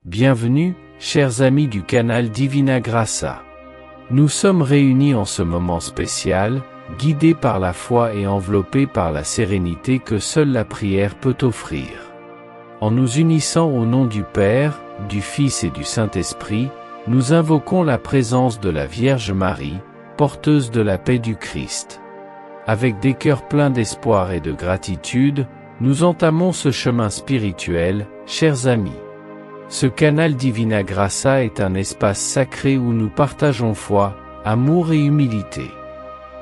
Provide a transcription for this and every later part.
Bienvenue, chers amis du canal Divina Graça. Nous sommes réunis en ce moment spécial, guidés par la foi et enveloppés par la sérénité que seule la prière peut offrir. En nous unissant au nom du Père, du Fils et du Saint-Esprit, nous invoquons la présence de la Vierge Marie, porteuse de la paix du Christ. Avec des cœurs pleins d'espoir et de gratitude, nous entamons ce chemin spirituel, chers amis. Ce canal Divina Graça est un espace sacré où nous partageons foi, amour et humilité.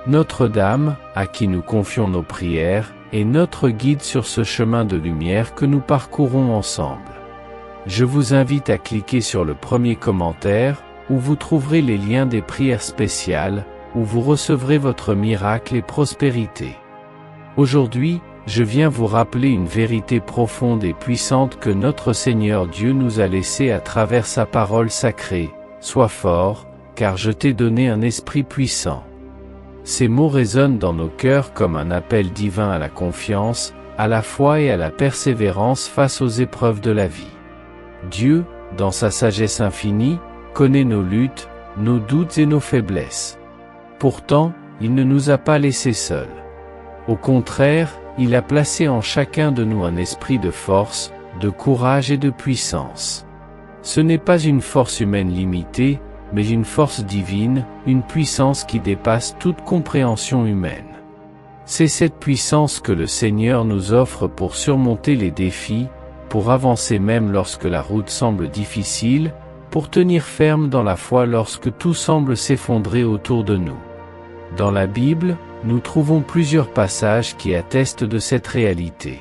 Notre-Dame, à qui nous confions nos prières, est notre guide sur ce chemin de lumière que nous parcourons ensemble. Je vous invite à cliquer sur le premier commentaire, où vous trouverez les liens des prières spéciales, où vous recevrez votre miracle et prospérité. Aujourd'hui, je viens vous rappeler une vérité profonde et puissante que notre Seigneur Dieu nous a laissée à travers sa parole sacrée. Sois fort, car je t'ai donné un esprit puissant. Ces mots résonnent dans nos cœurs comme un appel divin à la confiance, à la foi et à la persévérance face aux épreuves de la vie. Dieu, dans sa sagesse infinie, connaît nos luttes, nos doutes et nos faiblesses. Pourtant, il ne nous a pas laissés seuls. Au contraire, il a placé en chacun de nous un esprit de force, de courage et de puissance. Ce n'est pas une force humaine limitée, mais une force divine, une puissance qui dépasse toute compréhension humaine. C'est cette puissance que le Seigneur nous offre pour surmonter les défis, pour avancer même lorsque la route semble difficile, pour tenir ferme dans la foi lorsque tout semble s'effondrer autour de nous. Dans la Bible, nous trouvons plusieurs passages qui attestent de cette réalité.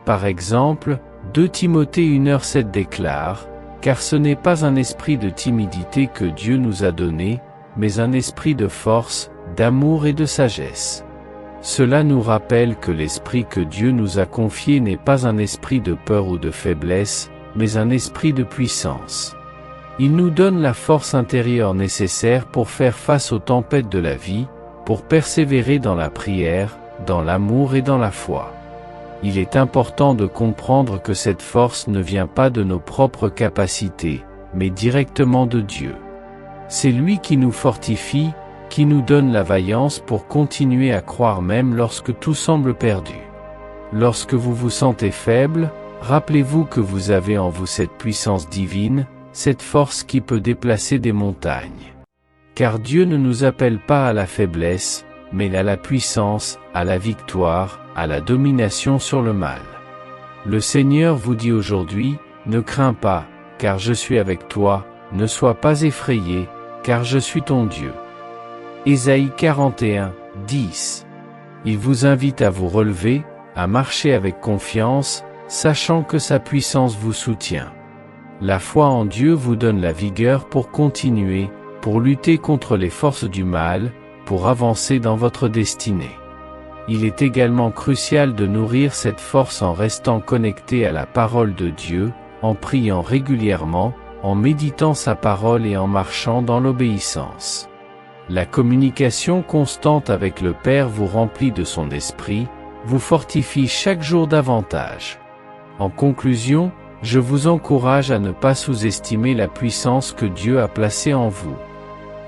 Par exemple, 2 Timothée 1h7 déclare « Car ce n'est pas un esprit de timidité que Dieu nous a donné, mais un esprit de force, d'amour et de sagesse. » Cela nous rappelle que l'esprit que Dieu nous a confié n'est pas un esprit de peur ou de faiblesse, mais un esprit de puissance. Il nous donne la force intérieure nécessaire pour faire face aux tempêtes de la vie, pour persévérer dans la prière, dans l'amour et dans la foi. Il est important de comprendre que cette force ne vient pas de nos propres capacités, mais directement de Dieu. C'est lui qui nous fortifie, qui nous donne la vaillance pour continuer à croire même lorsque tout semble perdu. Lorsque vous vous sentez faible, rappelez-vous que vous avez en vous cette puissance divine, cette force qui peut déplacer des montagnes. Car Dieu ne nous appelle pas à la faiblesse, mais à la puissance, à la victoire, à la domination sur le mal. Le Seigneur vous dit aujourd'hui, ne crains pas, car je suis avec toi, ne sois pas effrayé, car je suis ton Dieu. Ésaïe 41, 10. Il vous invite à vous relever, à marcher avec confiance, sachant que sa puissance vous soutient. La foi en Dieu vous donne la vigueur pour continuer, pour lutter contre les forces du mal, pour avancer dans votre destinée. Il est également crucial de nourrir cette force en restant connecté à la parole de Dieu, en priant régulièrement, en méditant sa parole et en marchant dans l'obéissance. La communication constante avec le Père vous remplit de son esprit, vous fortifie chaque jour davantage. En conclusion, je vous encourage à ne pas sous-estimer la puissance que Dieu a placée en vous.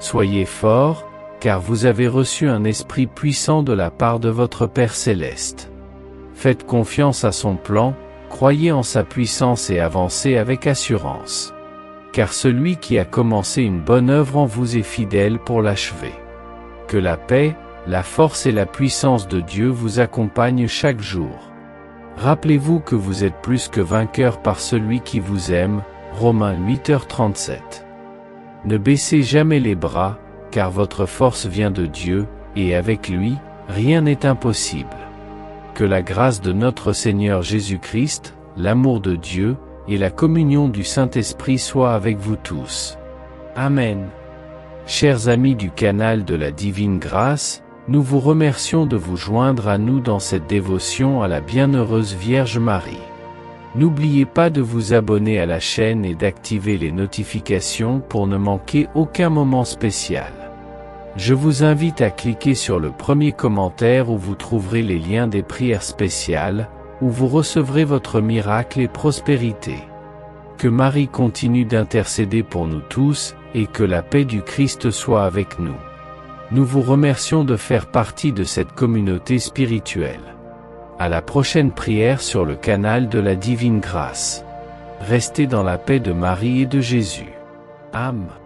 Soyez forts, car vous avez reçu un esprit puissant de la part de votre Père céleste. Faites confiance à son plan, croyez en sa puissance et avancez avec assurance. Car celui qui a commencé une bonne œuvre en vous est fidèle pour l'achever. Que la paix, la force et la puissance de Dieu vous accompagnent chaque jour. Rappelez-vous que vous êtes plus que vainqueur par celui qui vous aime, Romains 8h37. Ne baissez jamais les bras, car votre force vient de Dieu, et avec lui, rien n'est impossible. Que la grâce de notre Seigneur Jésus-Christ, l'amour de Dieu, et la communion du Saint-Esprit soient avec vous tous. Amen. Chers amis du canal de la Divine Grâce, nous vous remercions de vous joindre à nous dans cette dévotion à la Bienheureuse Vierge Marie. N'oubliez pas de vous abonner à la chaîne et d'activer les notifications pour ne manquer aucun moment spécial. Je vous invite à cliquer sur le premier commentaire où vous trouverez les liens des prières spéciales, où vous recevrez votre miracle et prospérité. Que Marie continue d'intercéder pour nous tous, et que la paix du Christ soit avec nous. Nous vous remercions de faire partie de cette communauté spirituelle. À la prochaine prière sur le canal de la Divine Grâce. Restez dans la paix de Marie et de Jésus. Amen.